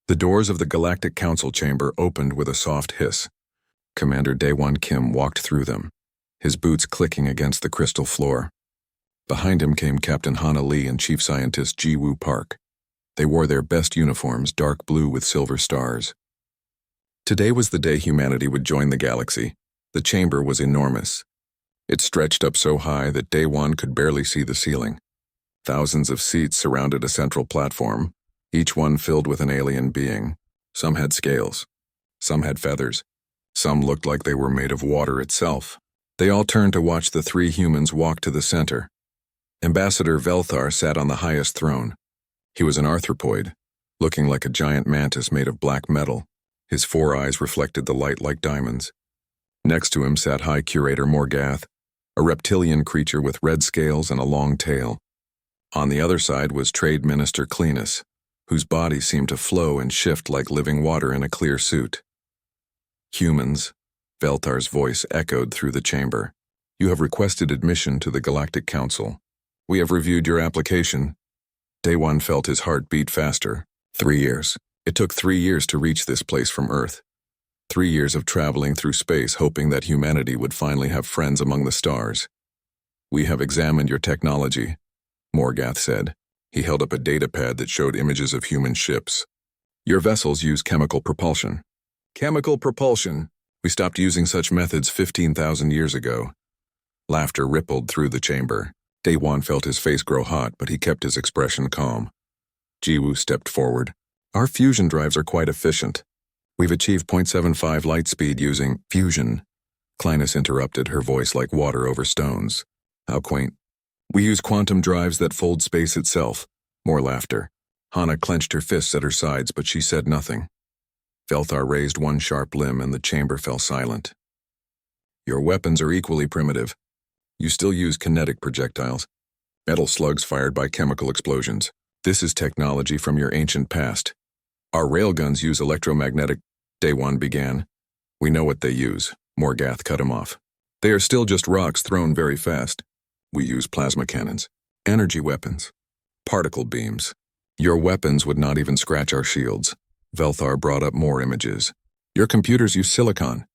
The doors of the Galactic Council chamber opened with a soft hiss. Commander Daewon Kim walked through them, his boots clicking against the crystal floor. Behind him came Captain Hana Lee and Chief Scientist Ji-Woo Park. They wore their best uniforms, dark blue with silver stars. Today was the day humanity would join the galaxy. The chamber was enormous. It stretched up so high that Daewon could barely see the ceiling. Thousands of seats surrounded a central platform, each one filled with an alien being. Some had scales. Some had feathers. Some looked like they were made of water itself. They all turned to watch the three humans walk to the center. Ambassador Velthar sat on the highest throne. He was an arthropoid, looking like a giant mantis made of black metal. His 4 eyes reflected the light like diamonds. Next to him sat High Curator Morgath, a reptilian creature with red scales and a long tail. On the other side was Trade Minister Cleanus, whose body seemed to flow and shift like living water in a clear suit. Humans, Velthar's voice echoed through the chamber. You have requested admission to the Galactic Council. We have reviewed your application. Daewon felt his heart beat faster. 3 years. It took 3 years to reach this place from Earth. 3 years of traveling through space hoping that humanity would finally have friends among the stars. We have examined your technology, Morgath said. He held up a datapad that showed images of human ships. Your vessels use chemical propulsion. Chemical propulsion? We stopped using such methods 15,000 years ago. Laughter rippled through the chamber. Daewon felt his face grow hot, but he kept his expression calm. Ji-Woo stepped forward. Our fusion drives are quite efficient. We've achieved 0.75 light speed using fusion. Cleanus interrupted, her voice like water over stones. How quaint. We use quantum drives that fold space itself. More laughter. Hana clenched her fists at her sides, but she said nothing. Velthar raised one sharp limb and the chamber fell silent. Your weapons are equally primitive. You still use kinetic projectiles, metal slugs fired by chemical explosions. This is technology from your ancient past. Our railguns use electromagnetic, Daewon began. We know what they use, Morgath cut him off. They are still just rocks thrown very fast. We use plasma cannons, energy weapons, particle beams. Your weapons would not even scratch our shields. Velthar brought up more images. Your computers use silicon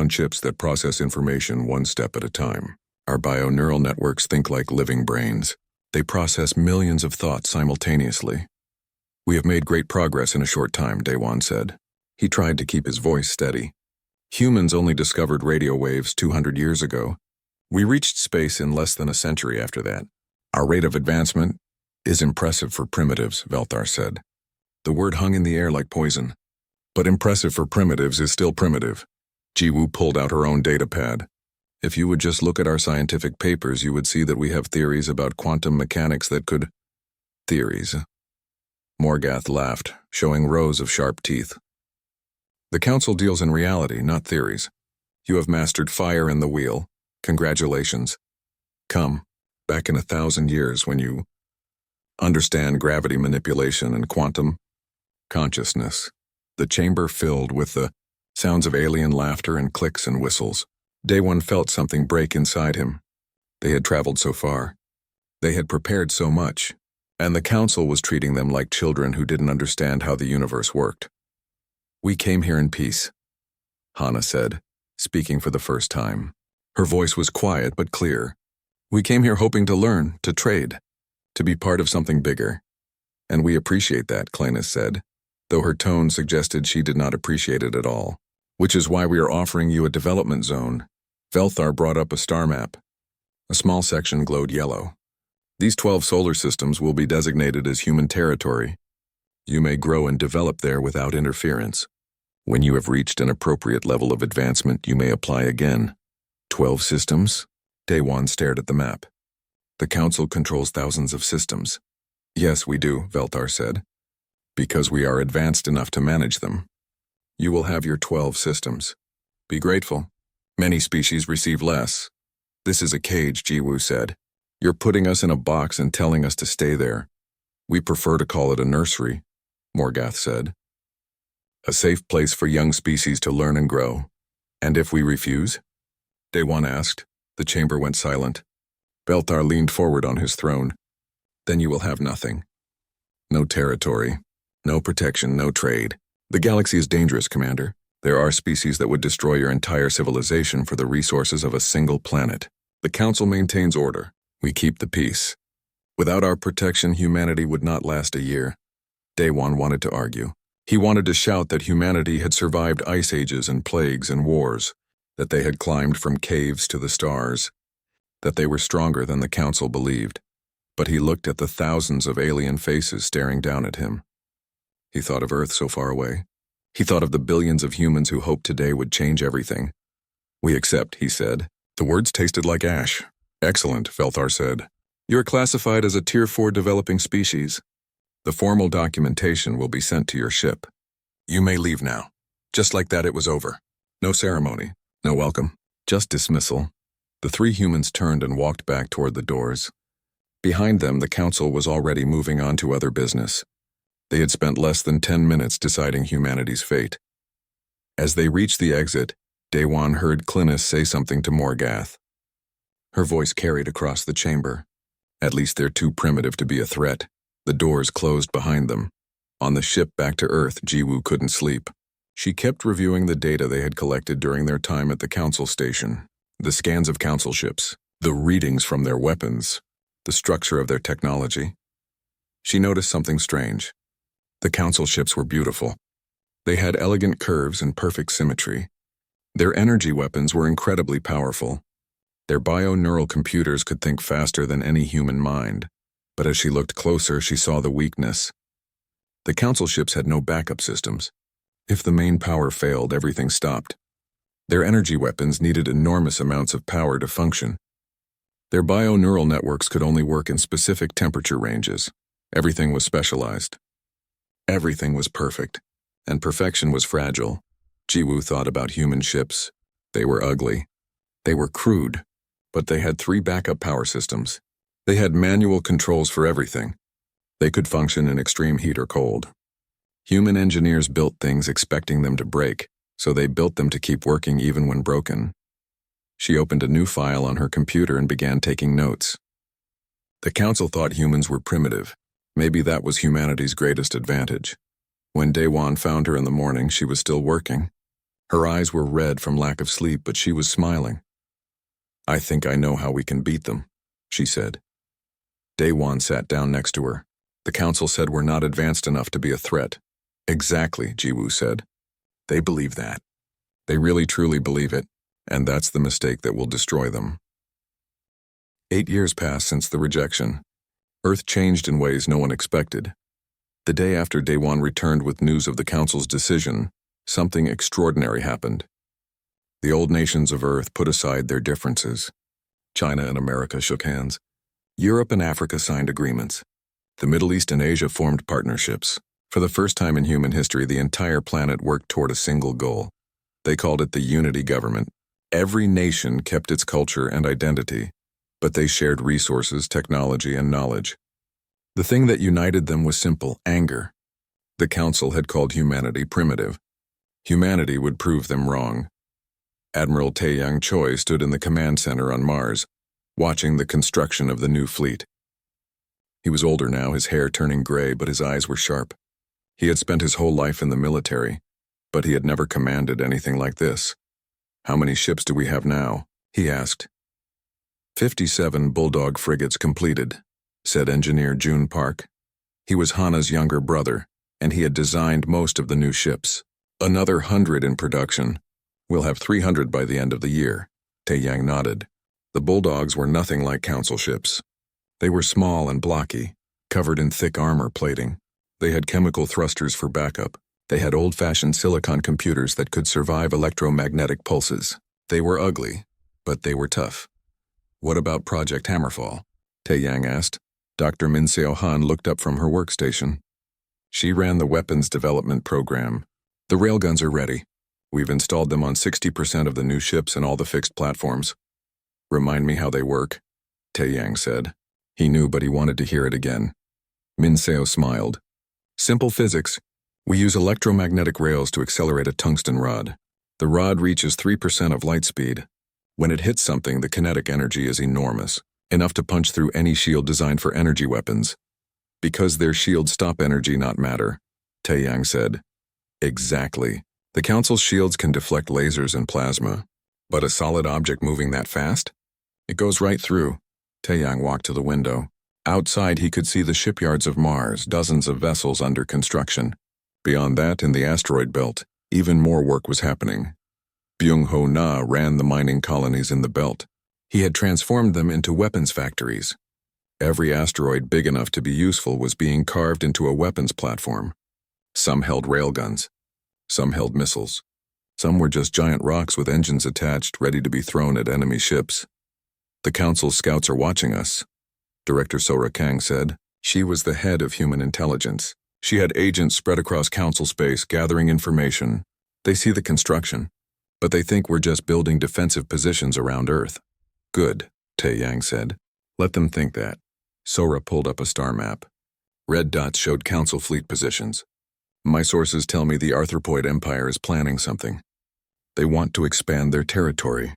chips that process information one step at a time. Our bio-neural networks think like living brains. They process millions of thoughts simultaneously. We have made great progress in a short time, Daewon said. He tried to keep his voice steady. Humans only discovered radio waves 200 years ago. We reached space in less than a century after that. Our rate of advancement is impressive for primitives, Velthar said. The word hung in the air like poison. But impressive for primitives is still primitive. Ji-Woo pulled out her own datapad. If you would just look at our scientific papers, you would see that we have theories about quantum mechanics that could... Theories. Morgath laughed, showing rows of sharp teeth. The Council deals in reality, not theories. You have mastered fire and the wheel. Congratulations. Come, back in 1,000 years when you understand gravity manipulation and quantum consciousness. The chamber filled with the sounds of alien laughter and clicks and whistles. Daewon felt something break inside him. They had traveled so far. They had prepared so much. And the Council was treating them like children who didn't understand how the universe worked. We came here in peace, Hana said, speaking for the first time. Her voice was quiet but clear. We came here hoping to learn, to trade, to be part of something bigger. And we appreciate that, Cleanus said, though her tone suggested she did not appreciate it at all. Which is why we are offering you a development zone. Velthar brought up a star map. A small section glowed yellow. These 12 solar systems will be designated as human territory. You may grow and develop there without interference. When you have reached an appropriate level of advancement, you may apply again. 12 systems? Daewon stared at the map. The Council controls thousands of systems. Yes, we do, Velthar said. Because we are advanced enough to manage them. You will have your 12 systems. Be grateful. Many species receive less. This is a cage, Ji-Woo said. You're putting us in a box and telling us to stay there. We prefer to call it a nursery, Morgath said. A safe place for young species to learn and grow. And if we refuse? Daewon asked. The chamber went silent. Velthar leaned forward on his throne. Then you will have nothing. No territory. No protection, no trade. The galaxy is dangerous, Commander. There are species that would destroy your entire civilization for the resources of a single planet. The Council maintains order. We keep the peace. Without our protection, humanity would not last a year. Daewon wanted to argue. He wanted to shout that humanity had survived ice ages and plagues and wars, that they had climbed from caves to the stars, that they were stronger than the Council believed. But he looked at the thousands of alien faces staring down at him. He thought of Earth so far away. He thought of the billions of humans who hoped today would change everything. We accept, he said. The words tasted like ash. Excellent, Velthar said. You are classified as a Tier 4 developing species. The formal documentation will be sent to your ship. You may leave now. Just like that, it was over. No ceremony, no welcome, just dismissal. The three humans turned and walked back toward the doors. Behind them, the Council was already moving on to other business. They had spent less than 10 minutes deciding humanity's fate. As they reached the exit, Daewon heard Clinnis say something to Morgath. Her voice carried across the chamber. At least they're too primitive to be a threat. The doors closed behind them. On the ship back to Earth, Jiwoo couldn't sleep. She kept reviewing the data they had collected during their time at the Council station. The scans of Council ships, the readings from their weapons, the structure of their technology. She noticed something strange. The Council ships were beautiful. They had elegant curves and perfect symmetry. Their energy weapons were incredibly powerful. Their bio-neural computers could think faster than any human mind. But as she looked closer, she saw the weakness. The Council ships had no backup systems. If the main power failed, everything stopped. Their energy weapons needed enormous amounts of power to function. Their bio-neural networks could only work in specific temperature ranges. Everything was specialized. Everything was perfect, and perfection was fragile. Jiwoo thought about human ships. They were ugly. They were crude, but they had 3 backup power systems. They had manual controls for everything. They could function in extreme heat or cold. Human engineers built things expecting them to break, so they built them to keep working even when broken. She opened a new file on her computer and began taking notes. The Council thought humans were primitive. Maybe that was humanity's greatest advantage. When Daewon found her in the morning, she was still working. Her eyes were red from lack of sleep, but she was smiling. I think I know how we can beat them, she said. Daewon sat down next to her. The Council said we're not advanced enough to be a threat. Exactly, Jiwoo said. They believe that. They really truly believe it, and that's the mistake that will destroy them. 8 years passed since the rejection. Earth changed in ways no one expected. The day after Daewon returned with news of the Council's decision, something extraordinary happened. The old nations of Earth put aside their differences. China and America shook hands. Europe and Africa signed agreements. The Middle East and Asia formed partnerships. For the first time in human history, the entire planet worked toward a single goal. They called it the Unity Government. Every nation kept its culture and identity, but they shared resources, technology, and knowledge. The thing that united them was simple: anger. The Council had called humanity primitive. Humanity would prove them wrong. Admiral Taeyang Choi stood in the command center on Mars, watching the construction of the new fleet. He was older now, his hair turning gray, but his eyes were sharp. He had spent his whole life in the military, but he had never commanded anything like this. How many ships do we have now? He asked. 57 Bulldog frigates completed, said Engineer Jun Park. He was Hana's younger brother, and he had designed most of the new ships. Another 100 in production. We'll have 300 by the end of the year. Taeyang nodded. The Bulldogs were nothing like Council ships. They were small and blocky, covered in thick armor plating. They had chemical thrusters for backup. They had old-fashioned silicon computers that could survive electromagnetic pulses. They were ugly, but they were tough. What about Project Hammerfall? Taeyang asked. Dr. Min Seo Han looked up from her workstation. She ran the weapons development program. The railguns are ready. We've installed them on 60% of the new ships and all the fixed platforms. Remind me how they work, Taeyang said. He knew, but he wanted to hear it again. Min Seo smiled. Simple physics. We use electromagnetic rails to accelerate a tungsten rod. The rod reaches 3% of light speed. When it hits something, the kinetic energy is enormous, enough to punch through any shield designed for energy weapons. Because their shields stop energy, not matter. Taeyang said. Exactly. The Council's shields can deflect lasers and plasma. But a solid object moving that fast? It goes right through. Taeyang walked to the window. Outside he could see the shipyards of Mars, dozens of vessels under construction. Beyond that, in the asteroid belt, even more work was happening. Byung-ho Na ran the mining colonies in the belt. He had transformed them into weapons factories. Every asteroid big enough to be useful was being carved into a weapons platform. Some held railguns. Some held missiles. Some were just giant rocks with engines attached, ready to be thrown at enemy ships. The Council's scouts are watching us, Director Sora Kang said. She was the head of human intelligence. She had agents spread across Council space gathering information. They see the construction, but they think we're just building defensive positions around Earth. Good, Taeyang said. Let them think that. Sora pulled up a star map. Red dots showed Council fleet positions. My sources tell me the Arthropoid Empire is planning something. They want to expand their territory,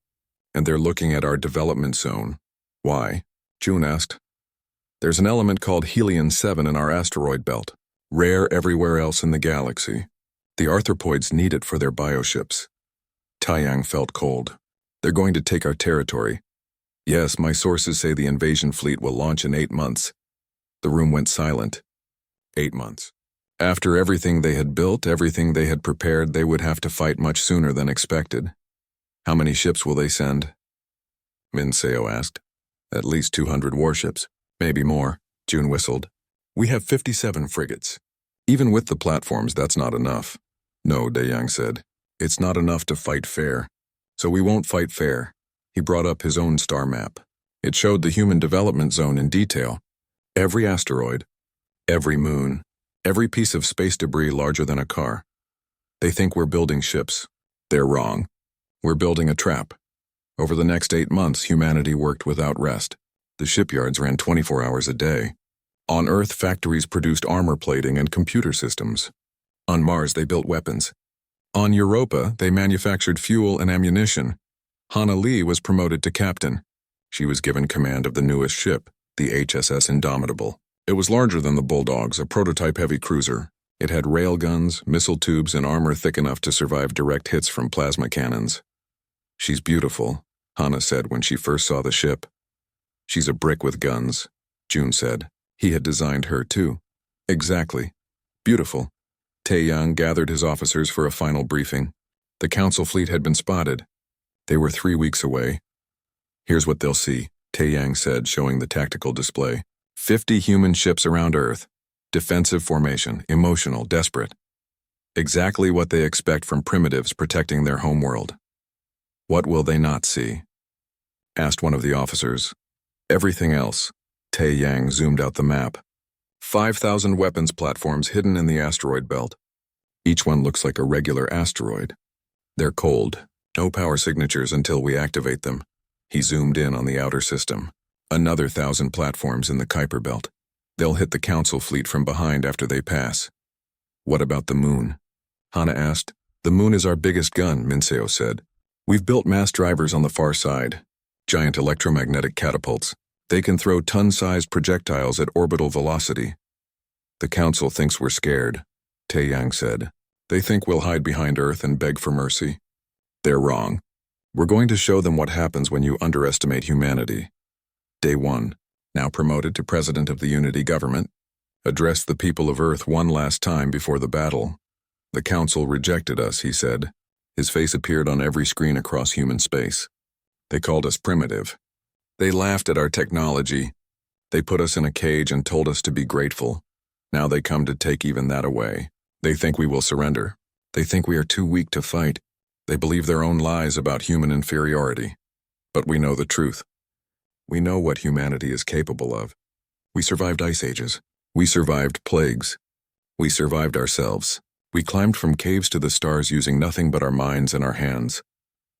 and they're looking at our development zone. Why? June asked. There's an element called Helion-7 in our asteroid belt, rare everywhere else in the galaxy. The Arthropoids need it for their bioships. Taeyang felt cold. They're going to take our territory. Yes, my sources say the invasion fleet will launch in 8 months. The room went silent. 8 months. After everything they had built, everything they had prepared, they would have to fight much sooner than expected. How many ships will they send? Min Seo asked. At least 200 warships. Maybe more, June whistled. We have 57 frigates. Even with the platforms, that's not enough. No, Taeyang said. It's not enough to fight fair. So we won't fight fair. He brought up his own star map. It showed the human development zone in detail. Every asteroid, every moon, every piece of space debris larger than a car. They think we're building ships. They're wrong. We're building a trap. Over the next 8 months, humanity worked without rest. The shipyards ran 24 hours a day. On Earth, factories produced armor plating and computer systems. On Mars, they built weapons. On Europa, they manufactured fuel and ammunition. Hana Lee was promoted to captain. She was given command of the newest ship, the HSS Indomitable. It was larger than the Bulldogs, a prototype heavy cruiser. It had railguns, missile tubes, and armor thick enough to survive direct hits from plasma cannons. She's beautiful, Hana said when she first saw the ship. She's a brick with guns, June said. He had designed her too. Exactly. Beautiful. Taeyang gathered his officers for a final briefing. The Council fleet had been spotted. They were 3 weeks away. Here's what they'll see, Taeyang said, showing the tactical display. 50 human ships around Earth. Defensive formation, emotional, desperate. Exactly what they expect from primitives protecting their homeworld. What will they not see? Asked one of the officers. Everything else. Taeyang zoomed out the map. 5,000 weapons platforms hidden in the asteroid belt. Each one looks like a regular asteroid. They're cold. No power signatures until we activate them. He zoomed in on the outer system. Another 1,000 platforms in the Kuiper belt. They'll hit the Council fleet from behind after they pass. What about the moon? Hana asked. The moon is our biggest gun, Minseo said. We've built mass drivers on the far side. Giant electromagnetic catapults. They can throw ton-sized projectiles at orbital velocity. The Council thinks we're scared, Taeyang said. They think we'll hide behind Earth and beg for mercy. They're wrong. We're going to show them what happens when you underestimate humanity. Day 1, now promoted to President of the Unity Government, addressed the people of Earth one last time before the battle. The Council rejected us, he said. His face appeared on every screen across human space. They called us primitive. They laughed at our technology. They put us in a cage and told us to be grateful. Now they come to take even that away. They think we will surrender. They think we are too weak to fight. They believe their own lies about human inferiority. But we know the truth. We know what humanity is capable of. We survived ice ages. We survived plagues. We survived ourselves. We climbed from caves to the stars using nothing but our minds and our hands.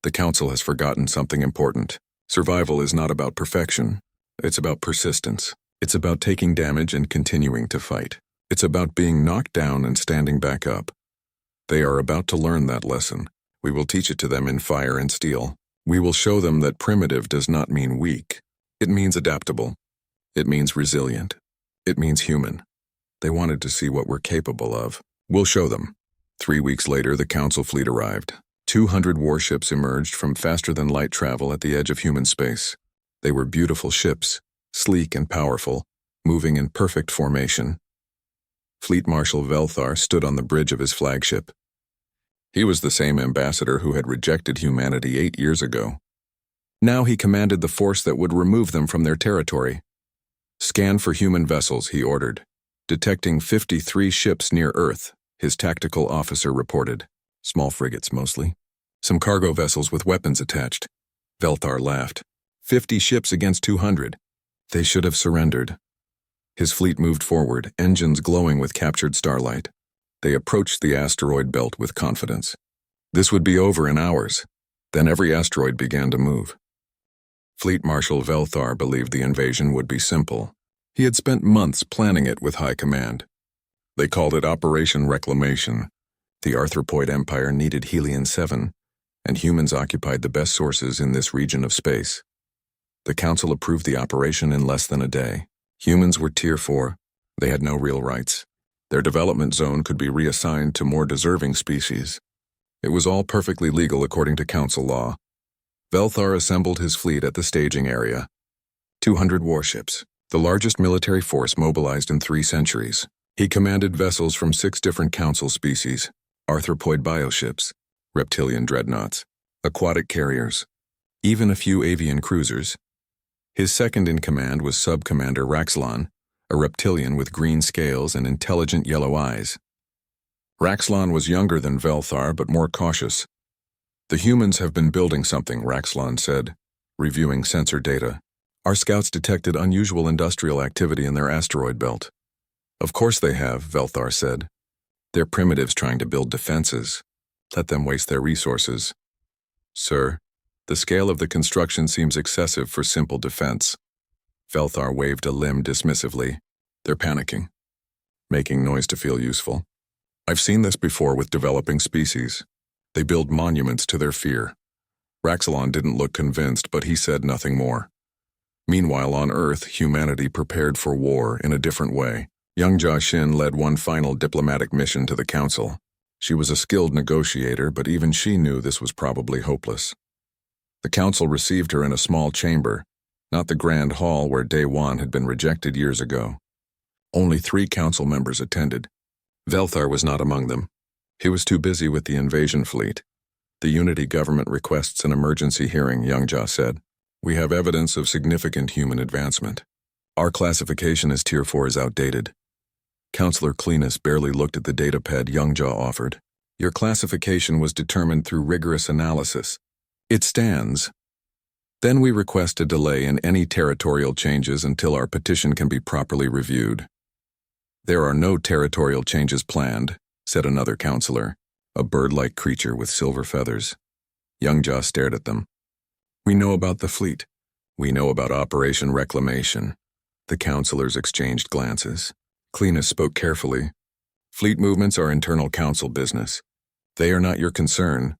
The Council has forgotten something important. Survival is not about perfection. It's about persistence. It's about taking damage and continuing to fight. It's about being knocked down and standing back up. They are about to learn that lesson. We will teach it to them in fire and steel. We will show them that primitive does not mean weak. It means adaptable. It means resilient. It means human. They wanted to see what we're capable of. We'll show them. 3 weeks later, the Council fleet arrived. 200 warships emerged from faster-than-light travel at the edge of human space. They were beautiful ships, sleek and powerful, moving in perfect formation. Fleet Marshal Velthar stood on the bridge of his flagship. He was the same ambassador who had rejected humanity 8 years ago. Now he commanded the force that would remove them from their territory. Scan for human vessels, he ordered. Detecting 53 ships near Earth, his tactical officer reported. Small frigates, mostly. Some cargo vessels with weapons attached. Velthar laughed. 50 ships against 200. They should have surrendered. His fleet moved forward, engines glowing with captured starlight. They approached the asteroid belt with confidence. This would be over in hours. Then every asteroid began to move. Fleet Marshal Velthar believed the invasion would be simple. He had spent months planning it with high command. They called it Operation Reclamation. The Arthropoid Empire needed Helion-7, and humans occupied the best sources in this region of space. The Council approved the operation in less than a day. Humans were Tier 4. They had no real rights. Their development zone could be reassigned to more deserving species. It was all perfectly legal according to Council law. Velthar assembled his fleet at the staging area. 200 warships, the largest military force mobilized in 3 centuries. He commanded vessels from 6 different Council species, arthropoid bioships, reptilian dreadnoughts, aquatic carriers, even a few avian cruisers. His second-in-command was Sub-Commander Raxlon, a reptilian with green scales and intelligent yellow eyes. Raxlon was younger than Velthar but more cautious. The humans have been building something, Raxlon said, reviewing sensor data. Our scouts detected unusual industrial activity in their asteroid belt. Of course they have, Velthar said. They're primitives trying to build defenses. Let them waste their resources. Sir, the scale of the construction seems excessive for simple defense. Velthar waved a limb dismissively. They're panicking, making noise to feel useful. I've seen this before with developing species. They build monuments to their fear. Raxlon didn't look convinced, but he said nothing more. Meanwhile, on Earth, humanity prepared for war in a different way. Young Jia Xin led one final diplomatic mission to the Council. She was a skilled negotiator, but even she knew this was probably hopeless. The Council received her in a small chamber, not the grand hall where Day One had been rejected years ago. Only 3 Council members attended. Velthar was not among them. He was too busy with the invasion fleet. The Unity government requests an emergency hearing, Young Jia said. We have evidence of significant human advancement. Our classification as Tier 4 is outdated. Councillor Cleanus barely looked at the datapad Young Jia offered. Your classification was determined through rigorous analysis. It stands. Then we request a delay in any territorial changes until our petition can be properly reviewed. There are no territorial changes planned, said another councillor, a bird-like creature with silver feathers. Young Jia stared at them. We know about the fleet. We know about Operation Reclamation. The councillors exchanged glances. Cleanus spoke carefully. Fleet movements are internal council business. They are not your concern.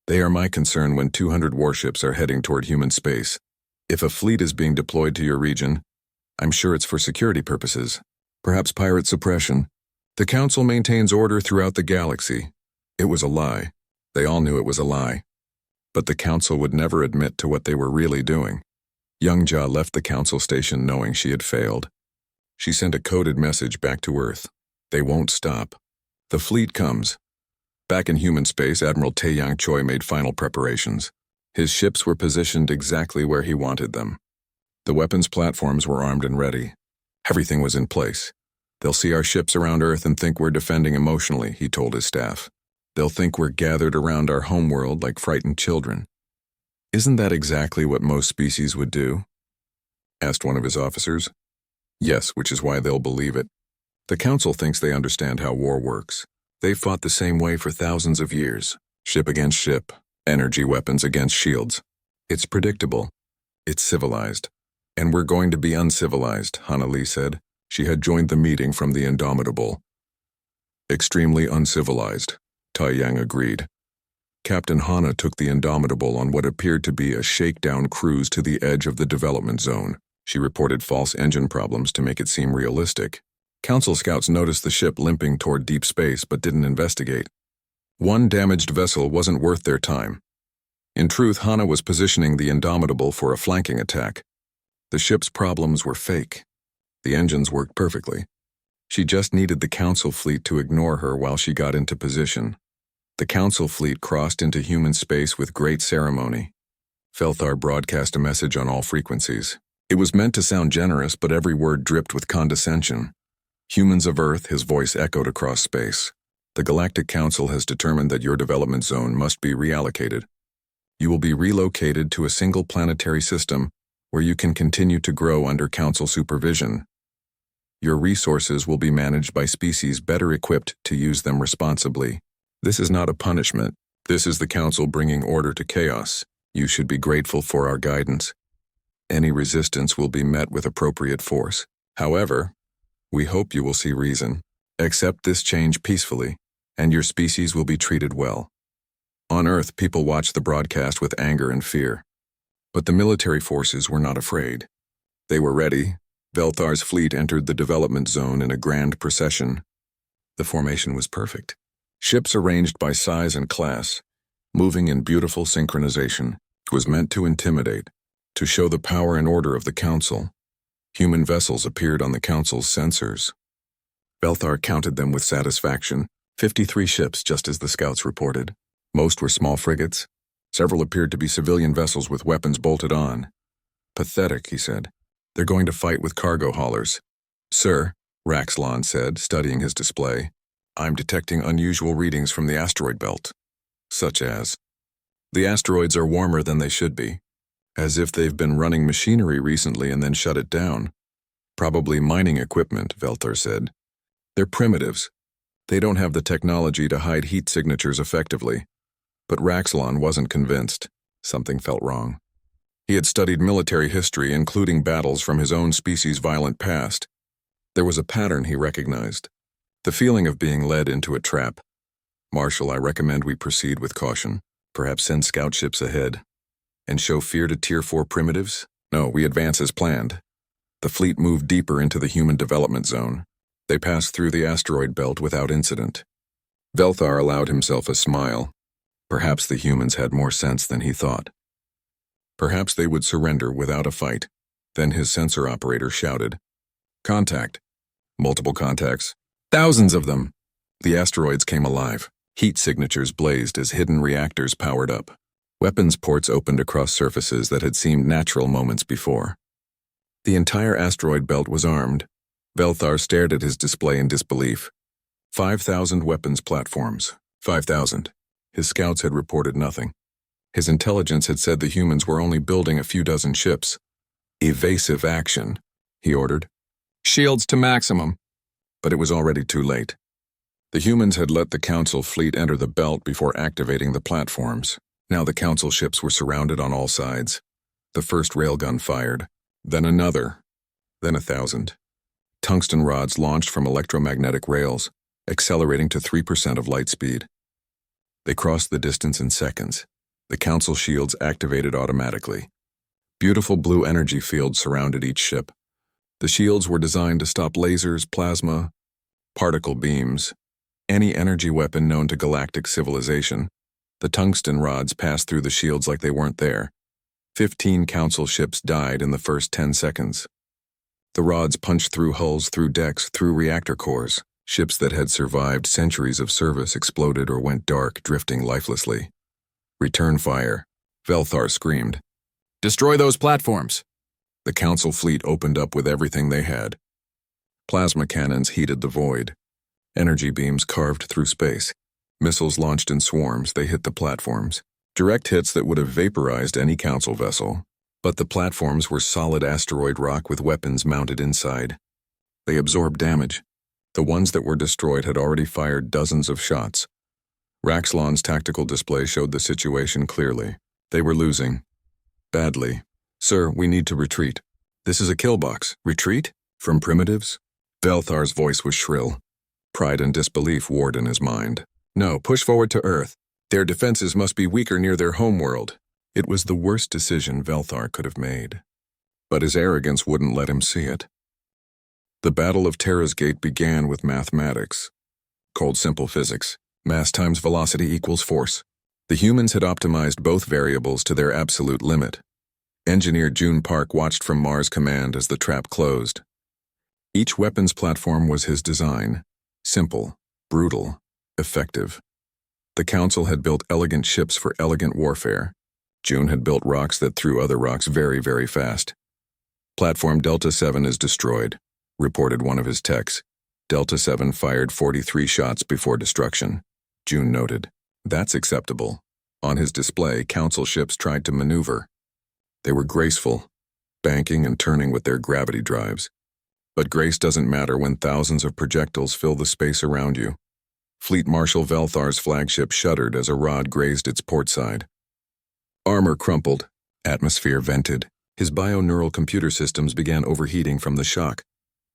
They are my concern when 200 warships are heading toward human space. If a fleet is being deployed to your region, I'm sure it's for security purposes, perhaps pirate suppression. The Council maintains order throughout the galaxy. It was a lie. They all knew it was a lie. But the Council would never admit to what they were really doing. Young Jia left the Council station knowing she had failed. She sent a coded message back to Earth. They won't stop. The fleet comes. Back in human space, Admiral Taeyang Choi made final preparations. His ships were positioned exactly where he wanted them. The weapons platforms were armed and ready. Everything was in place. They'll see our ships around Earth and think we're defending emotionally, he told his staff. They'll think we're gathered around our homeworld like frightened children. Isn't that exactly what most species would do? Asked one of his officers. Yes, which is why they'll believe it. The Council thinks they understand how war works. They've fought the same way for thousands of years. Ship against ship, energy weapons against shields. It's predictable. It's civilized. And we're going to be uncivilized, Hana Li said. She had joined the meeting from the Indomitable. Extremely uncivilized, Taeyang agreed. Captain Hana took the Indomitable on what appeared to be a shakedown cruise to the edge of the development zone. She reported false engine problems to make it seem realistic. Council scouts noticed the ship limping toward deep space but didn't investigate. One damaged vessel wasn't worth their time. In truth, Hana was positioning the Indomitable for a flanking attack. The ship's problems were fake. The engines worked perfectly. She just needed the Council fleet to ignore her while she got into position. The Council fleet crossed into human space with great ceremony. Velthar broadcast a message on all frequencies. It was meant to sound generous, but every word dripped with condescension. Humans of Earth, his voice echoed across space. The Galactic Council has determined that your development zone must be reallocated. You will be relocated to a single planetary system where you can continue to grow under Council supervision. Your resources will be managed by species better equipped to use them responsibly. This is not a punishment. This is the Council bringing order to chaos. You should be grateful for our guidance. Any resistance will be met with appropriate force. However, we hope you will see reason. Accept this change peacefully, and your species will be treated well. On Earth, people watched the broadcast with anger and fear. But the military forces were not afraid. They were ready. Velthar's fleet entered the development zone in a grand procession. The formation was perfect. Ships arranged by size and class, moving in beautiful synchronization. It was meant to intimidate, to show the power and order of the Council. Human vessels appeared on the Council's sensors. Velthar counted them with satisfaction. 53 ships, just as the scouts reported. Most were small frigates. Several appeared to be civilian vessels with weapons bolted on. Pathetic, he said. They're going to fight with cargo haulers. Sir, Raxlon said, studying his display, I'm detecting unusual readings from the asteroid belt. Such as, the asteroids are warmer than they should be. As if they've been running machinery recently and then shut it down. Probably mining equipment, Velthar said. They're primitives. They don't have the technology to hide heat signatures effectively. But Raxlon wasn't convinced. Something felt wrong. He had studied military history, including battles from his own species' violent past. There was a pattern he recognized. The feeling of being led into a trap. Marshal, I recommend we proceed with caution. Perhaps send scout ships ahead. And show fear to Tier 4 primitives? No, we advance as planned. The fleet moved deeper into the human development zone. They passed through the asteroid belt without incident. Velthar allowed himself a smile. Perhaps the humans had more sense than he thought. Perhaps they would surrender without a fight. Then his sensor operator shouted, Contact. Multiple contacts. Thousands of them. The asteroids came alive. Heat signatures blazed as hidden reactors powered up. Weapons ports opened across surfaces that had seemed natural moments before. The entire asteroid belt was armed. Velthar stared at his display in disbelief. 5,000 weapons platforms. 5,000. His scouts had reported nothing. His intelligence had said the humans were only building a few dozen ships. Evasive action, he ordered. Shields to maximum. But it was already too late. The humans had let the Council fleet enter the belt before activating the platforms. Now the Council ships were surrounded on all sides. The first railgun fired, then another, then 1,000. Tungsten rods launched from electromagnetic rails, accelerating to 3% of light speed. They crossed the distance in seconds. The Council shields activated automatically. Beautiful blue energy fields surrounded each ship. The shields were designed to stop lasers, plasma, particle beams, any energy weapon known to galactic civilization. The tungsten rods passed through the shields like they weren't there. 15 Council ships died in the first 10 seconds. The rods punched through hulls, through decks, through reactor cores. Ships that had survived centuries of service exploded or went dark, drifting lifelessly. Return fire, Velthar screamed. Destroy those platforms! The Council fleet opened up with everything they had. Plasma cannons heated the void. Energy beams carved through space. Missiles launched in swarms, they hit the platforms. Direct hits that would have vaporized any Council vessel. But the platforms were solid asteroid rock with weapons mounted inside. They absorbed damage. The ones that were destroyed had already fired dozens of shots. Raxlon's tactical display showed the situation clearly. They were losing. Badly. Sir, we need to retreat. This is a kill box. Retreat? From primitives? Velthar's voice was shrill. Pride and disbelief warred in his mind. No, push forward to Earth. Their defenses must be weaker near their homeworld. It was the worst decision Velthar could have made. But his arrogance wouldn't let him see it. The Battle of Terra's Gate began with mathematics. Cold simple physics. Mass times velocity equals force. The humans had optimized both variables to their absolute limit. Engineer June Park watched from Mars Command as the trap closed. Each weapons platform was his design. Simple, brutal, effective. The Council had built elegant ships for elegant warfare. June had built rocks that threw other rocks very, very fast. Platform Delta 7 is destroyed, reported one of his techs. Delta 7 fired 43 shots before destruction. June noted. That's acceptable. On his display, Council ships tried to maneuver. They were graceful, banking and turning with their gravity drives. But grace doesn't matter when thousands of projectiles fill the space around you. Fleet Marshal Velthar's flagship shuddered as a rod grazed its port side. Armor crumpled. Atmosphere vented. His bio-neural computer systems began overheating from the shock.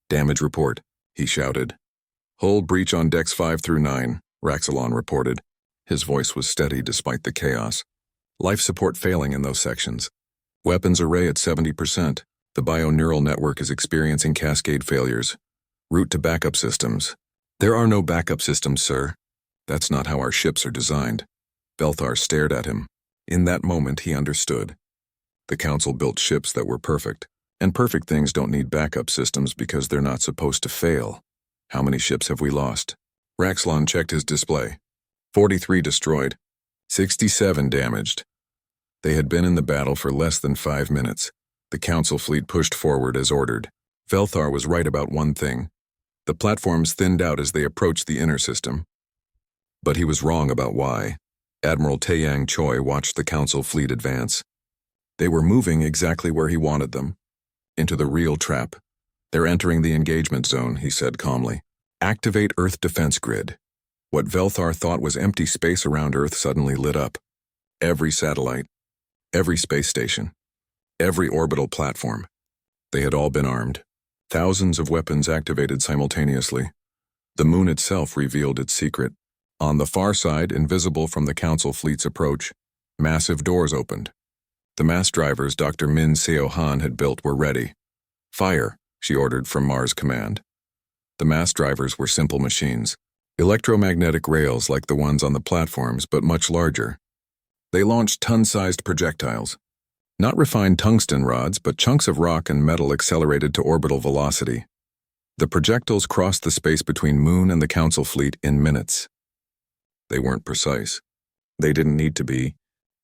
Damage report, he shouted. Hull breach on decks 5 through 9, Raxalon reported. His voice was steady despite the chaos. Life support failing in those sections. Weapons array at 70%. The bio-neural network is experiencing cascade failures. Route to backup systems. There are no backup systems, sir. That's not how our ships are designed. Velthar stared at him. In that moment, he understood. The Council built ships that were perfect, and perfect things don't need backup systems because they're not supposed to fail. How many ships have we lost? Raxalon checked his display. 43 destroyed. 67 damaged. They had been in the battle for less than 5 minutes. The Council fleet pushed forward as ordered. Velthar was right about one thing. The platforms thinned out as they approached the inner system. But he was wrong about why. Admiral Taeyang Choi watched the Council fleet advance. They were moving exactly where he wanted them. Into the real trap. They're entering the engagement zone, he said calmly. Activate Earth defense grid. What Velthar thought was empty space around Earth suddenly lit up. Every satellite. Every space station. Every orbital platform. They had all been armed. Thousands of weapons activated simultaneously. The moon itself revealed its secret. On the far side, invisible from the Council fleet's approach, massive doors opened. The mass drivers Dr. Min Seo-han had built were ready. Fire, she ordered from Mars Command. The mass drivers were simple machines. Electromagnetic rails like the ones on the platforms, but much larger. They launched ton-sized projectiles. Not refined tungsten rods, but chunks of rock and metal accelerated to orbital velocity. The projectiles crossed the space between Moon and the Council fleet in minutes. They weren't precise. They didn't need to be.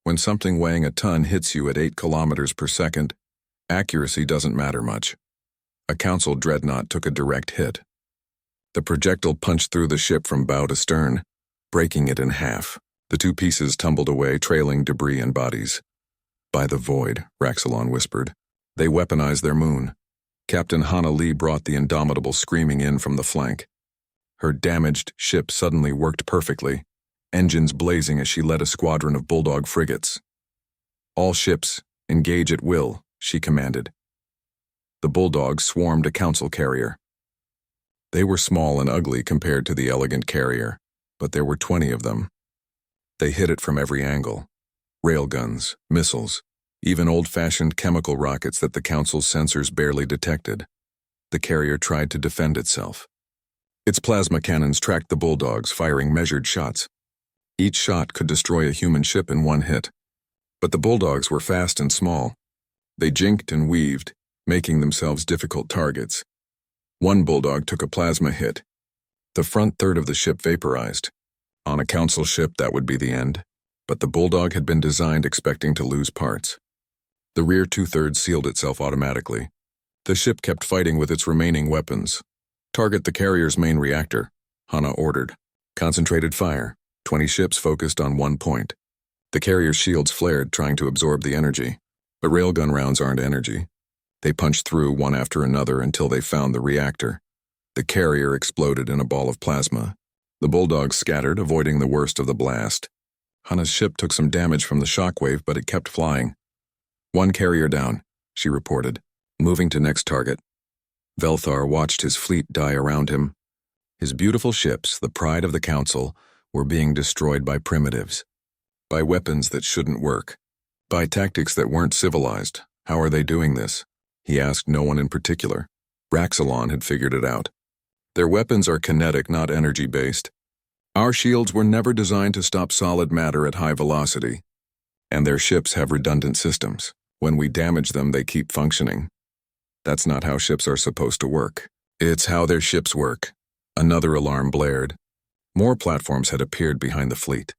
When something weighing a ton hits you at 8 kilometers per second, accuracy doesn't matter much. A Council dreadnought took a direct hit. The projectile punched through the ship from bow to stern, breaking it in half. The two pieces tumbled away, trailing debris and bodies. By the void, Raxalon whispered. They weaponized their moon. Captain Hana Lee brought the Indomitable screaming in from the flank. Her damaged ship suddenly worked perfectly, engines blazing as she led a squadron of bulldog frigates. All ships, engage at will, she commanded. The bulldogs swarmed a Council carrier. They were small and ugly compared to the elegant carrier, but there were 20 of them. They hit it from every angle. Railguns, missiles, even old-fashioned chemical rockets that the Council's sensors barely detected. The carrier tried to defend itself. Its plasma cannons tracked the bulldogs, firing measured shots. Each shot could destroy a human ship in one hit. But the bulldogs were fast and small. They jinked and weaved, making themselves difficult targets. One bulldog took a plasma hit. The front third of the ship vaporized. On a Council ship, that would be the end. But the bulldog had been designed expecting to lose parts. The rear two-thirds sealed itself automatically. The ship kept fighting with its remaining weapons. Target the carrier's main reactor, Hana ordered. Concentrated fire. 20 ships focused on one point. The carrier's shields flared, trying to absorb the energy. But railgun rounds aren't energy. They punched through one after another until they found the reactor. The carrier exploded in a ball of plasma. The bulldogs scattered, avoiding the worst of the blast. Hana's ship took some damage from the shockwave, but it kept flying. One carrier down, she reported, moving to next target. Velthar watched his fleet die around him. His beautiful ships, the pride of the Council, were being destroyed by primitives. By weapons that shouldn't work. By tactics that weren't civilized. How are they doing this? He asked no one in particular. Raxalon had figured it out. Their weapons are kinetic, not energy-based. Our shields were never designed to stop solid matter at high velocity. And their ships have redundant systems. When we damage them, they keep functioning. That's not how ships are supposed to work. It's how their ships work. Another alarm blared. More platforms had appeared behind the fleet.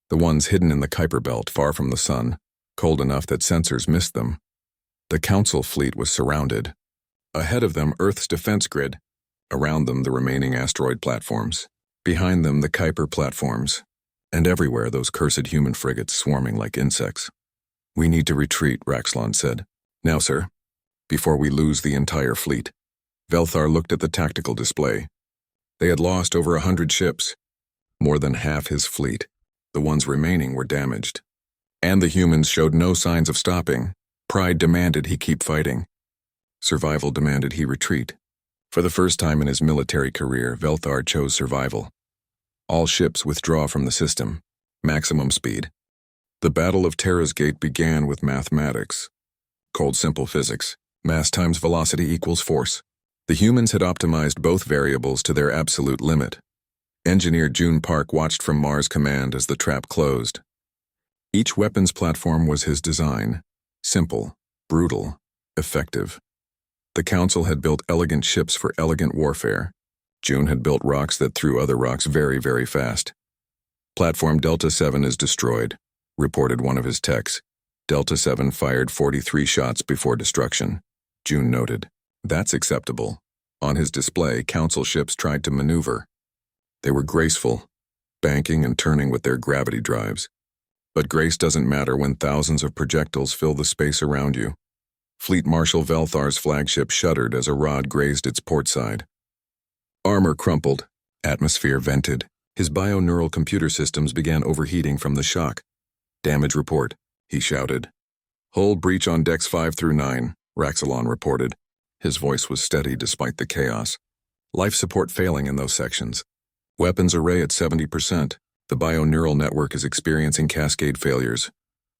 The ones hidden in the Kuiper Belt, far from the sun, cold enough that sensors missed them. The Council fleet was surrounded. Ahead of them, Earth's defense grid. Around them, the remaining asteroid platforms. Behind them, the Kuiper platforms. And everywhere, those cursed human frigates swarming like insects. "We need to retreat," Raxalon said. "Now, sir. Before we lose the entire fleet." Velthar looked at the tactical display. They had lost over 100 ships. More than half his fleet. The ones remaining were damaged. And the humans showed no signs of stopping. Pride demanded he keep fighting. Survival demanded he retreat. For the first time in his military career, Velthar chose survival. All ships withdraw from the system. Maximum speed. The Battle of Terra's Gate began with mathematics. Cold simple physics. Mass times velocity equals force. The humans had optimized both variables to their absolute limit. Engineer June Park watched from Mars Command as the trap closed. Each weapons platform was his design. Simple, brutal, effective. The Council had built elegant ships for elegant warfare. June had built rocks that threw other rocks very, very fast. Platform Delta 7 is destroyed, reported one of his techs. Delta 7 fired 43 shots before destruction. June noted. That's acceptable. On his display, Council ships tried to maneuver. They were graceful, banking and turning with their gravity drives. But grace doesn't matter when thousands of projectiles fill the space around you. Fleet Marshal Velthar's flagship shuddered as a rod grazed its port side. Armor crumpled. Atmosphere vented. His bio-neural computer systems began overheating from the shock. "Damage report," he shouted. "Hull breach on decks 5 through 9, Raxalon reported. His voice was steady despite the chaos. Life support failing in those sections. Weapons array at 70%. The bio-neural network is experiencing cascade failures.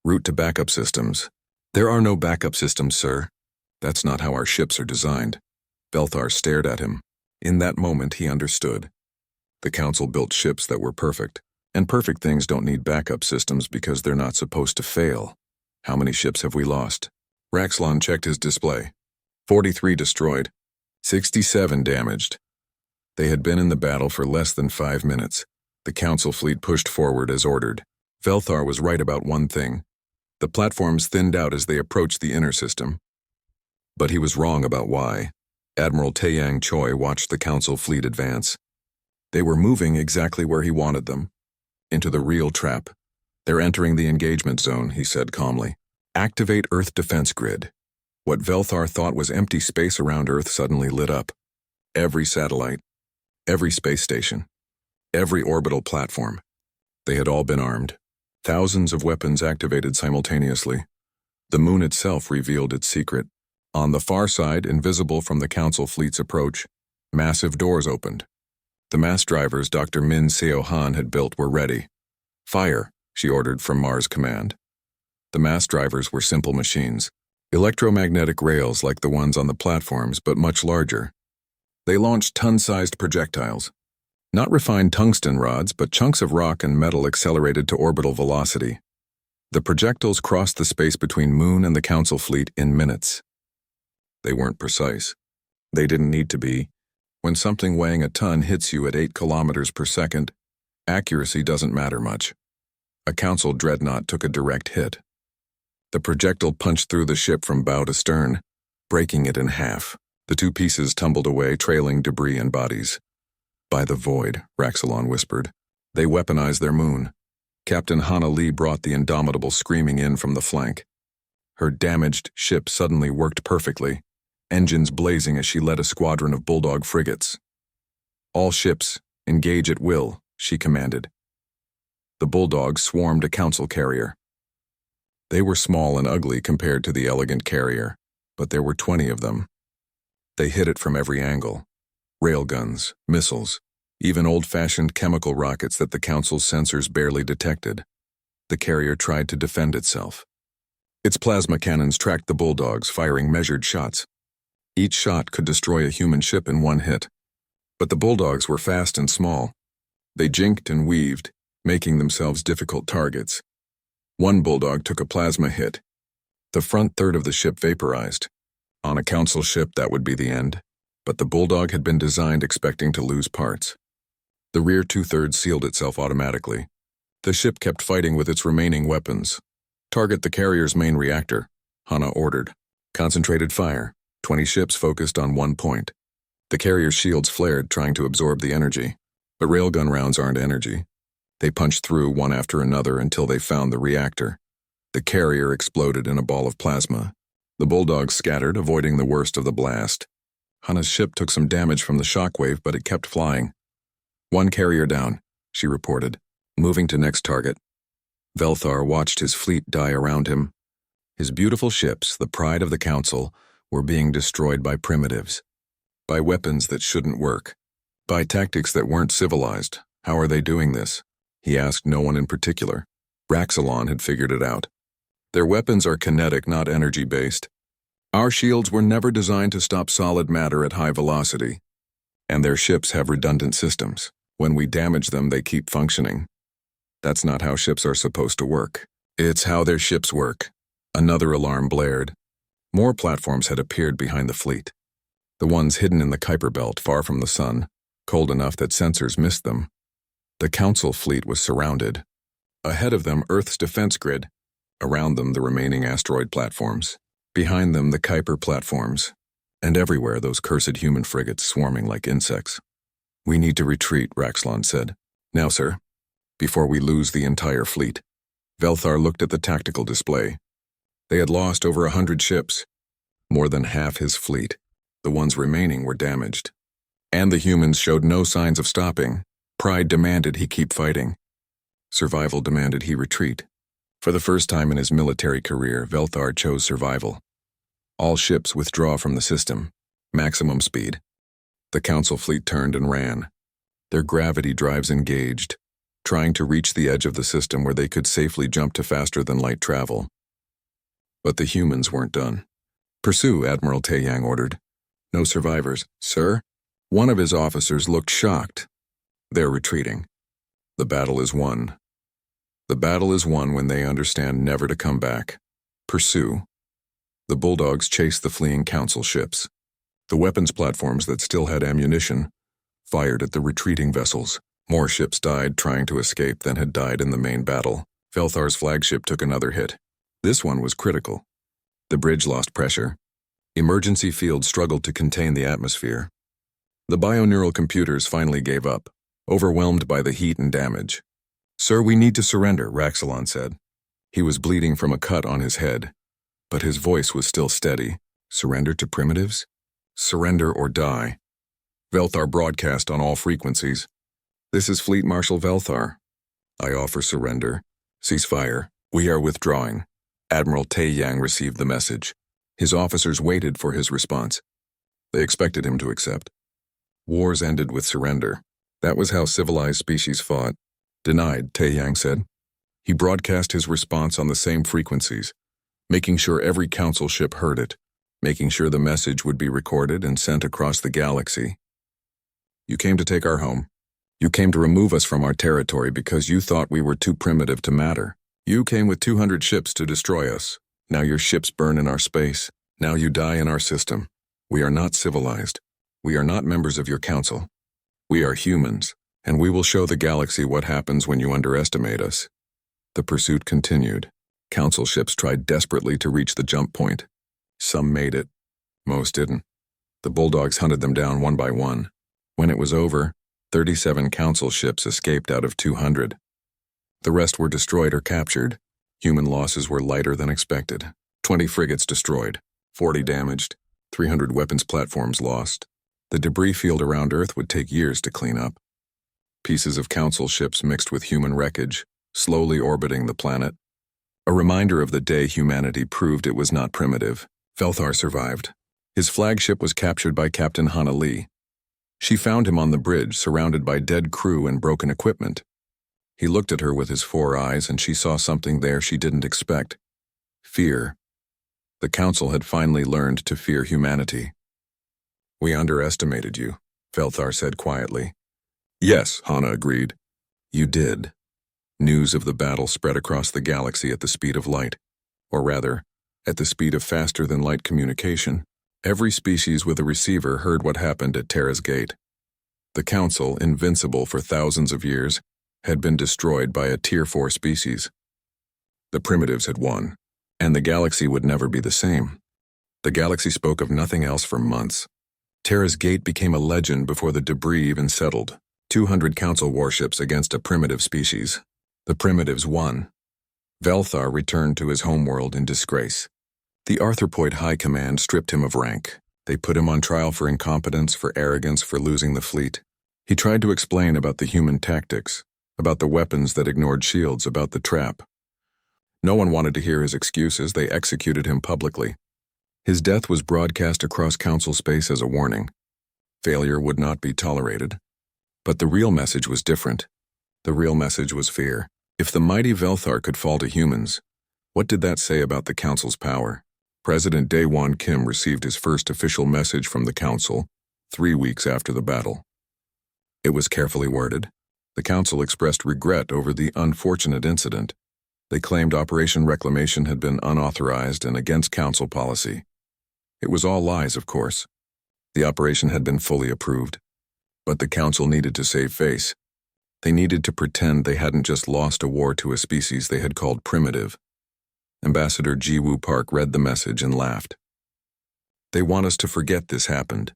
Route to backup systems. There are no backup systems, sir. That's not how our ships are designed." Velthar stared at him. In that moment, he understood. The Council built ships that were perfect. And perfect things don't need backup systems because they're not supposed to fail. How many ships have we lost? Raxalon checked his display. 43 destroyed. 67 damaged. They had been in the battle for less than 5 minutes. The Council fleet pushed forward as ordered. Velthar was right about one thing. The platforms thinned out as they approached the inner system. But he was wrong about why. Admiral Taeyang Choi watched the Council fleet advance. They were moving exactly where he wanted them. Into the real trap. "They're entering the engagement zone," he said calmly. "Activate Earth defense grid." What Velthar thought was empty space around Earth suddenly lit up. Every satellite. Every space station. Every orbital platform. They had all been armed. Thousands of weapons activated simultaneously. The moon itself revealed its secret. On the far side, invisible from the Council fleet's approach, massive doors opened. The mass drivers Dr. Min Seo-han had built were ready. "Fire," she ordered from Mars Command. The mass drivers were simple machines. Electromagnetic rails like the ones on the platforms, but much larger. They launched ton-sized projectiles. Not refined tungsten rods, but chunks of rock and metal accelerated to orbital velocity. The projectiles crossed the space between Moon and the Council fleet in minutes. They weren't precise. They didn't need to be. When something weighing a ton hits you at 8 kilometers per second, accuracy doesn't matter much. A Council dreadnought took a direct hit. The projectile punched through the ship from bow to stern, breaking it in half. The two pieces tumbled away, trailing debris and bodies. "By the void," Raxalon whispered. "They weaponized their moon." Captain Hana Lee brought the Indomitable screaming in from the flank. Her damaged ship suddenly worked perfectly, engines blazing as she led a squadron of bulldog frigates. "All ships, engage at will," she commanded. The bulldogs swarmed a Council carrier. They were small and ugly compared to the elegant carrier, but there were 20 of them. They hit it from every angle. Railguns, missiles, even old-fashioned chemical rockets that the Council's sensors barely detected. The carrier tried to defend itself. Its plasma cannons tracked the bulldogs, firing measured shots. Each shot could destroy a human ship in one hit. But the bulldogs were fast and small. They jinked and weaved, making themselves difficult targets. One bulldog took a plasma hit. The front third of the ship vaporized. On a council ship, that would be the end. But the bulldog had been designed expecting to lose parts. The rear two-thirds sealed itself automatically. The ship kept fighting with its remaining weapons. Target the carrier's main reactor, Hana ordered. Concentrated fire. 20 ships focused on one point. The carrier's shields flared, trying to absorb the energy. But railgun rounds aren't energy. They punched through one after another until they found the reactor. The carrier exploded in a ball of plasma. The bulldogs scattered, avoiding the worst of the blast. Hana's ship took some damage from the shockwave, but it kept flying. One carrier down, she reported, moving to next target. Velthar watched his fleet die around him. His beautiful ships, the pride of the council, were being destroyed by primitives. By weapons that shouldn't work. By tactics that weren't civilized. How are they doing this? He asked no one in particular. Raxalon had figured it out. Their weapons are kinetic, not energy-based. Our shields were never designed to stop solid matter at high velocity. And their ships have redundant systems. When we damage them, they keep functioning. That's not how ships are supposed to work. It's how their ships work. Another alarm blared. More platforms had appeared behind the fleet. The ones hidden in the Kuiper Belt, far from the sun, cold enough that sensors missed them. The Council fleet was surrounded. Ahead of them, Earth's defense grid. Around them, the remaining asteroid platforms. Behind them, the Kuiper platforms. And everywhere, those cursed human frigates swarming like insects. We need to retreat, Raxalon said. Now, sir. Before we lose the entire fleet. Velthar looked at the tactical display. They had lost over 100 ships. More than half his fleet. The ones remaining were damaged. And the humans showed no signs of stopping. Pride demanded he keep fighting. Survival demanded he retreat. For the first time in his military career, Velthar chose survival. All ships withdraw from the system. Maximum speed. The Council fleet turned and ran. Their gravity drives engaged, trying to reach the edge of the system where they could safely jump to faster-than-light travel. But the humans weren't done. Pursue, Admiral Taeyang ordered. No survivors, sir? One of his officers looked shocked. They're retreating. The battle is won. The battle is won when they understand never to come back. Pursue. The bulldogs chased the fleeing Council ships. The weapons platforms that still had ammunition fired at the retreating vessels. More ships died trying to escape than had died in the main battle. Velthar's flagship took another hit. This one was critical. The bridge lost pressure. Emergency fields struggled to contain the atmosphere. The bioneural computers finally gave up, overwhelmed by the heat and damage. Sir, we need to surrender, Raxalon said. He was bleeding from a cut on his head, but his voice was still steady. Surrender to primitives? Surrender or die. Velthar broadcast on all frequencies. This is Fleet Marshal Velthar. I offer surrender. Ceasefire. We are withdrawing. Admiral Taeyang received the message. His officers waited for his response. They expected him to accept. Wars ended with surrender. That was how civilized species fought. Denied, Taeyang said. He broadcast his response on the same frequencies, making sure every Council ship heard it, making sure the message would be recorded and sent across the galaxy. You came to take our home. You came to remove us from our territory because you thought we were too primitive to matter. You came with 200 ships to destroy us. Now your ships burn in our space. Now you die in our system. We are not civilized. We are not members of your council. We are humans, and we will show the galaxy what happens when you underestimate us. The pursuit continued. Council ships tried desperately to reach the jump point. Some made it. Most didn't. The bulldogs hunted them down one by one. When it was over, 37 Council ships escaped out of 200. The rest were destroyed or captured. Human losses were lighter than expected. 20 frigates destroyed, 40 damaged, 300 weapons platforms lost. The debris field around Earth would take years to clean up. Pieces of Council ships mixed with human wreckage, slowly orbiting the planet. A reminder of the day humanity proved it was not primitive. Velthar survived. His flagship was captured by Captain Hana Lee. She found him on the bridge, surrounded by dead crew and broken equipment. He looked at her with his 4 eyes, and she saw something there she didn't expect. Fear. The Council had finally learned to fear humanity. We underestimated you, Velthar said quietly. Yes, Hana agreed. You did. News of the battle spread across the galaxy at the speed of light, or rather, at the speed of faster-than-light communication. Every species with a receiver heard what happened at Terra's gate. The Council, invincible for thousands of years, had been destroyed by a Tier 4 species. The primitives had won, and the galaxy would never be the same. The galaxy spoke of nothing else for months. Terra's gate became a legend before the debris even settled. 200 Council warships against a primitive species. The primitives won. Velthar returned to his homeworld in disgrace. The Arthropoid High Command stripped him of rank. They put him on trial for incompetence, for arrogance, for losing the fleet. He tried to explain about the human tactics, about the weapons that ignored shields, about the trap. No one wanted to hear his excuses. They executed him publicly. His death was broadcast across Council space as a warning. Failure would not be tolerated. But the real message was different. The real message was fear. If the mighty Velthar could fall to humans, what did that say about the Council's power? President Daewon Kim received his first official message from the Council 3 weeks after the battle. It was carefully worded. The Council expressed regret over the unfortunate incident. They claimed Operation Reclamation had been unauthorized and against Council policy. It was all lies, of course. The operation had been fully approved. But the Council needed to save face. They needed to pretend they hadn't just lost a war to a species they had called primitive. Ambassador Jiwoo Park read the message and laughed. They want us to forget this happened,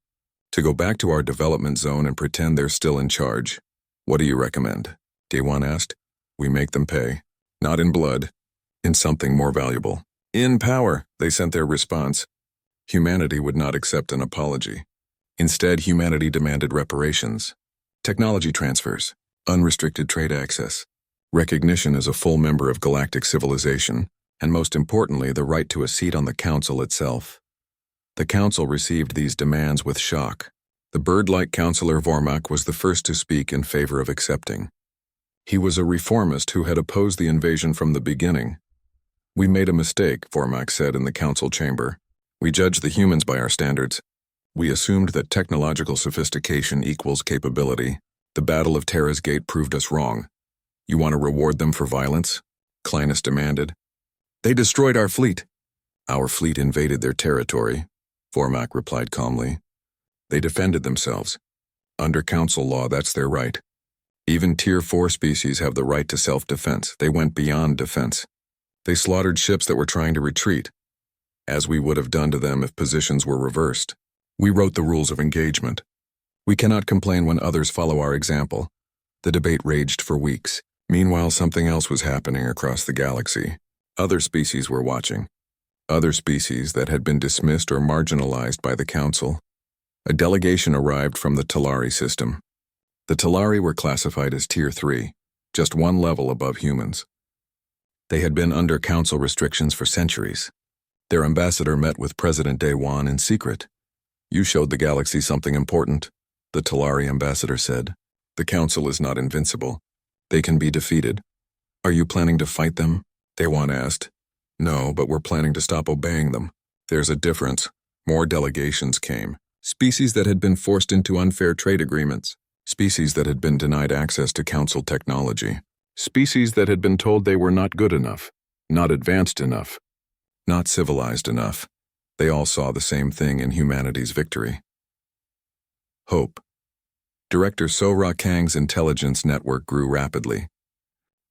to go back to our development zone and pretend they're still in charge. What do you recommend? Daewon asked. We make them pay. Not in blood, in something more valuable. In power, they sent their response. Humanity would not accept an apology. Instead, humanity demanded reparations, technology transfers, unrestricted trade access, recognition as a full member of galactic civilization, and most importantly, the right to a seat on the Council itself. The Council received these demands with shock. The bird-like Councillor Vormak was the first to speak in favor of accepting. He was a reformist who had opposed the invasion from the beginning. We made a mistake, Vormak said in the Council chamber. We judged the humans by our standards. We assumed that technological sophistication equals capability. The Battle of Terra's Gate proved us wrong. You want to reward them for violence? Clinus demanded. They destroyed our fleet. Our fleet invaded their territory, Vormak replied calmly. They defended themselves. Under Council law, that's their right. Even Tier 4 species have the right to self-defense. They went beyond defense. They slaughtered ships that were trying to retreat, as we would have done to them if positions were reversed. We wrote the rules of engagement. We cannot complain when others follow our example. The debate raged for weeks. Meanwhile, something else was happening across the galaxy. Other species were watching. Other species that had been dismissed or marginalized by the Council. A delegation arrived from the Talari system. The Talari were classified as Tier 3, just one level above humans. They had been under Council restrictions for centuries. Their ambassador met with President Daewon in secret. You showed the galaxy something important, the Talari ambassador said. The Council is not invincible. They can be defeated. Are you planning to fight them? Daewon asked. No, but we're planning to stop obeying them. There's a difference. More delegations came. Species that had been forced into unfair trade agreements. Species that had been denied access to Council technology. Species that had been told they were not good enough, not advanced enough, not civilized enough. They all saw the same thing in humanity's victory. Hope. Director Sora Kang's intelligence network grew rapidly.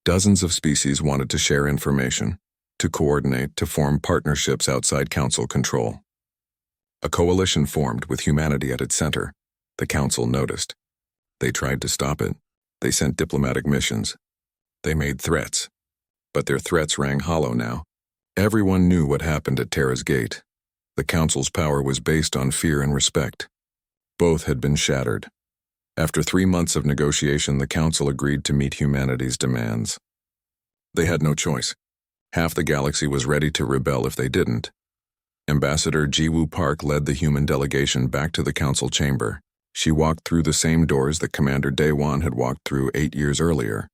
Dozens of species wanted to share information, to coordinate, to form partnerships outside Council control. A coalition formed with humanity at its center. The Council noticed. They tried to stop it. They sent diplomatic missions. They made threats. But their threats rang hollow now. Everyone knew what happened at Terra's Gate. The Council's power was based on fear and respect. Both had been shattered. After 3 months of negotiation, the Council agreed to meet humanity's demands. They had no choice. Half the galaxy was ready to rebel if they didn't. Ambassador Jiwoo Park led the human delegation back to the Council chamber. She walked through the same doors that Commander Daewon had walked through 8 years earlier.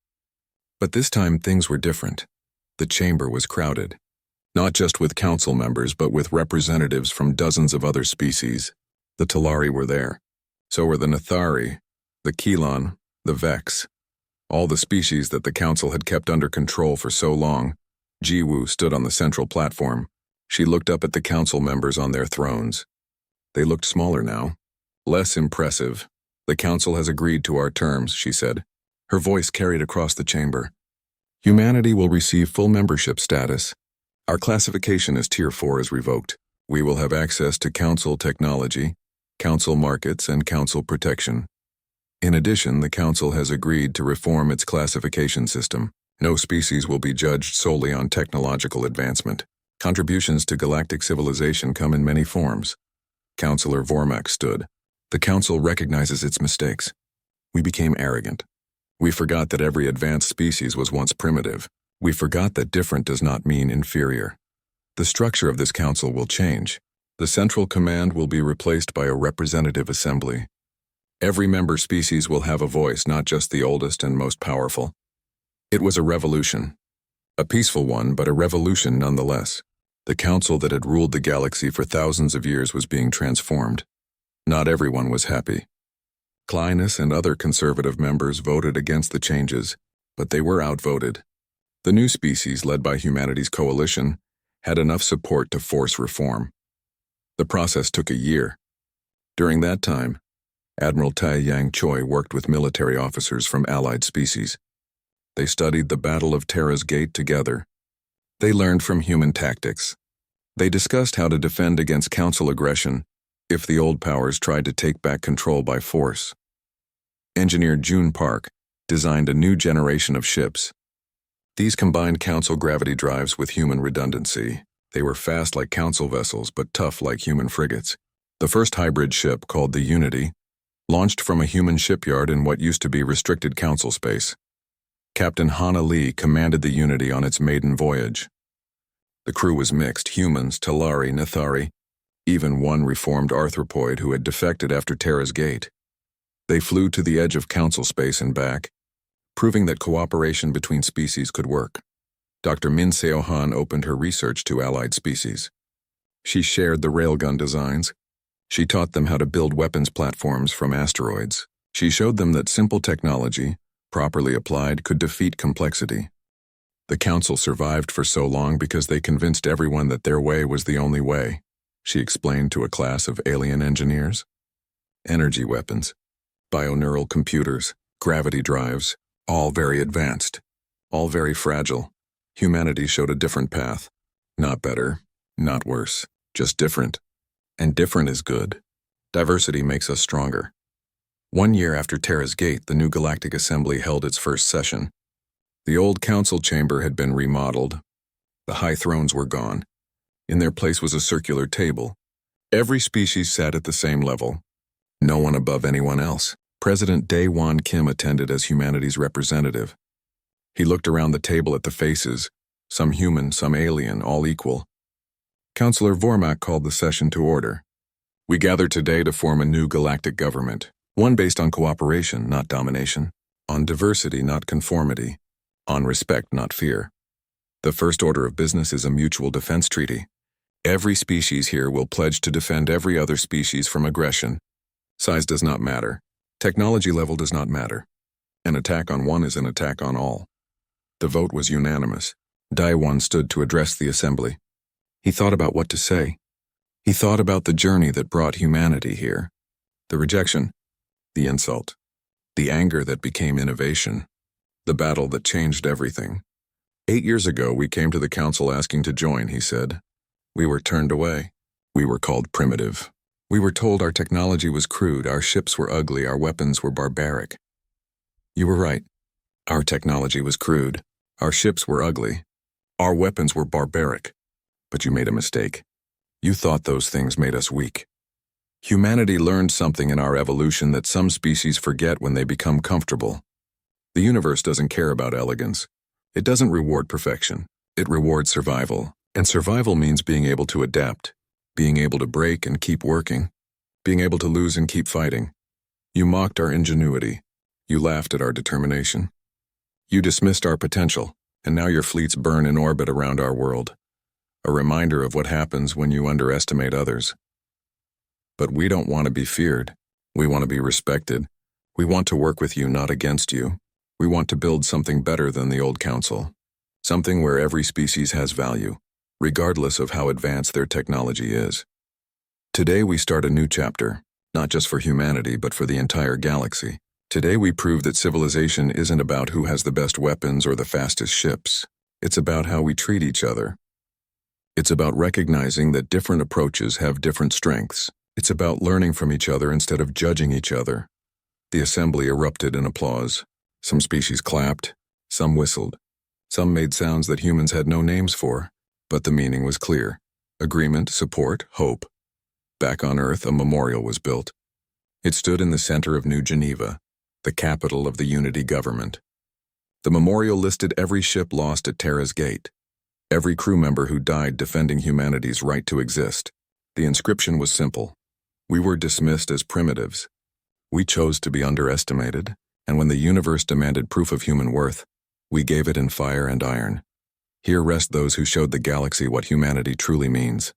But this time things were different. The chamber was crowded. Not just with Council members, but with representatives from dozens of other species. The Talari were there. So were the Nathari, the Kelon, the Vex. All the species that the Council had kept under control for so long. Jiwoo stood on the central platform. She looked up at the Council members on their thrones. They looked smaller now. Less impressive. The Council has agreed to our terms, she said. Her voice carried across the chamber. Humanity will receive full membership status. Our classification as Tier 4 is revoked. We will have access to Council technology, Council markets, and Council protection. In addition, the Council has agreed to reform its classification system. No species will be judged solely on technological advancement. Contributions to galactic civilization come in many forms. Councillor Vormak stood. The Council recognizes its mistakes. We became arrogant. We forgot that every advanced species was once primitive. We forgot that different does not mean inferior. The structure of this Council will change. The Central Command will be replaced by a representative assembly. Every member species will have a voice, not just the oldest and most powerful. It was a revolution. A peaceful one, but a revolution nonetheless. The Council that had ruled the galaxy for thousands of years was being transformed. Not everyone was happy. Clinus and other conservative members voted against the changes, but they were outvoted. The new species, led by humanity's coalition, had enough support to force reform. The process took a year. During that time, Admiral Tai Yang Choi worked with military officers from allied species. They studied the Battle of Terra's Gate together. They learned from human tactics. They discussed how to defend against Council aggression if the old powers tried to take back control by force. Engineer June Park designed a new generation of ships. These combined Council gravity drives with human redundancy. They were fast like Council vessels, but tough like human frigates. The first hybrid ship, called the Unity, launched from a human shipyard in what used to be restricted Council space. Captain Hana Lee commanded the Unity on its maiden voyage. The crew was mixed: humans, Talari, Nathari, even one reformed arthropoid who had defected after Terra's Gate. They flew to the edge of Council space and back, proving that cooperation between species could work. Dr. Min Seo Han opened her research to allied species. She shared the railgun designs. She taught them how to build weapons platforms from asteroids. She showed them that simple technology, properly applied, could defeat complexity. The Council survived for so long because they convinced everyone that their way was the only way, she explained to a class of alien engineers. Energy weapons, bioneural computers, gravity drives, all very advanced, all very fragile. Humanity showed a different path. Not better, not worse, just different. And different is good. Diversity makes us stronger. 1 year after Terra's Gate, the new Galactic Assembly held its first session. The old Council chamber had been remodeled. The high thrones were gone. In their place was a circular table. Every species sat at the same level. No one above anyone else. President Dae-Won Kim attended as humanity's representative. He looked around the table at the faces, some human, some alien, all equal. Councillor Vormak called the session to order. We gather today to form a new galactic government, one based on cooperation, not domination, on diversity, not conformity, on respect, not fear. The first order of business is a mutual defense treaty. Every species here will pledge to defend every other species from aggression. Size does not matter. Technology level does not matter. An attack on one is an attack on all. The vote was unanimous. Dae-Won stood to address the assembly. He thought about what to say. He thought about the journey that brought humanity here. The rejection, the insult, the anger that became innovation, the battle that changed everything. 8 years ago, we came to the Council asking to join, he said. We were turned away. We were called primitive. We were told our technology was crude, our ships were ugly, our weapons were barbaric. You were right. Our technology was crude. Our ships were ugly. Our weapons were barbaric. But you made a mistake. You thought those things made us weak. Humanity learned something in our evolution that some species forget when they become comfortable. The universe doesn't care about elegance. It doesn't reward perfection. It rewards survival. And survival means being able to adapt, being able to break and keep working, being able to lose and keep fighting. You mocked our ingenuity. You laughed at our determination. You dismissed our potential, and now your fleets burn in orbit around our world. A reminder of what happens when you underestimate others. But we don't want to be feared. We want to be respected. We want to work with you, not against you. We want to build something better than the old council. Something where every species has value, regardless of how advanced their technology is. Today we start a new chapter, not just for humanity but for the entire galaxy. Today we prove that civilization isn't about who has the best weapons or the fastest ships. It's about how we treat each other. It's about recognizing that different approaches have different strengths. It's about learning from each other instead of judging each other. The assembly erupted in applause. Some species clapped, some whistled. Some made sounds that humans had no names for, but the meaning was clear. Agreement, support, hope. Back on Earth, a memorial was built. It stood in the center of New Geneva, the capital of the Unity government. The memorial listed every ship lost at Terra's gate, every crew member who died defending humanity's right to exist. The inscription was simple. We were dismissed as primitives. We chose to be underestimated, and when the universe demanded proof of human worth, we gave it in fire and iron. Here rest those who showed the galaxy what humanity truly means.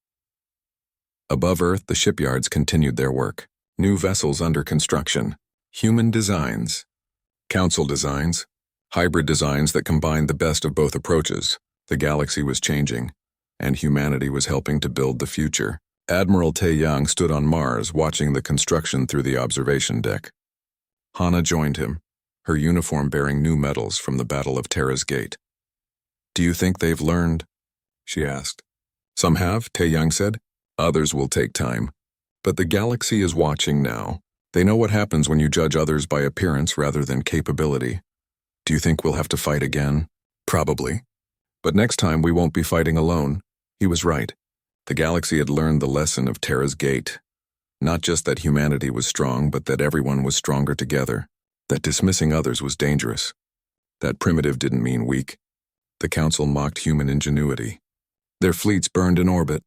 Above Earth, the shipyards continued their work. New vessels under construction. Human designs. Council designs. Hybrid designs that combined the best of both approaches. The galaxy was changing, and humanity was helping to build the future. Admiral Taeyang stood on Mars watching the construction through the observation deck. Hana joined him, her uniform bearing new medals from the Battle of Terra's Gate. "Do you think they've learned?" she asked. "Some have," Taeyang said. "Others will take time. But the galaxy is watching now. They know what happens when you judge others by appearance rather than capability. Do you think we'll have to fight again? Probably. But next time we won't be fighting alone." He was right. The galaxy had learned the lesson of Terra's Gate. Not just that humanity was strong, but that everyone was stronger together. That dismissing others was dangerous. That primitive didn't mean weak. The Council mocked human ingenuity. Their fleets burned in orbit.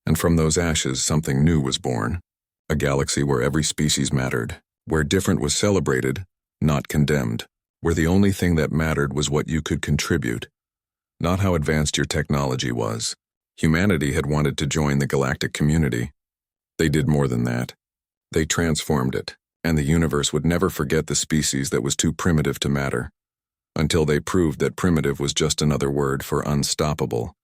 And from those ashes, something new was born. A galaxy where every species mattered. Where different was celebrated, not condemned. Where the only thing that mattered was what you could contribute. Not how advanced your technology was. Humanity had wanted to join the galactic community. They did more than that. They transformed it, and the universe would never forget the species that was too primitive to matter. Until they proved that primitive was just another word for unstoppable.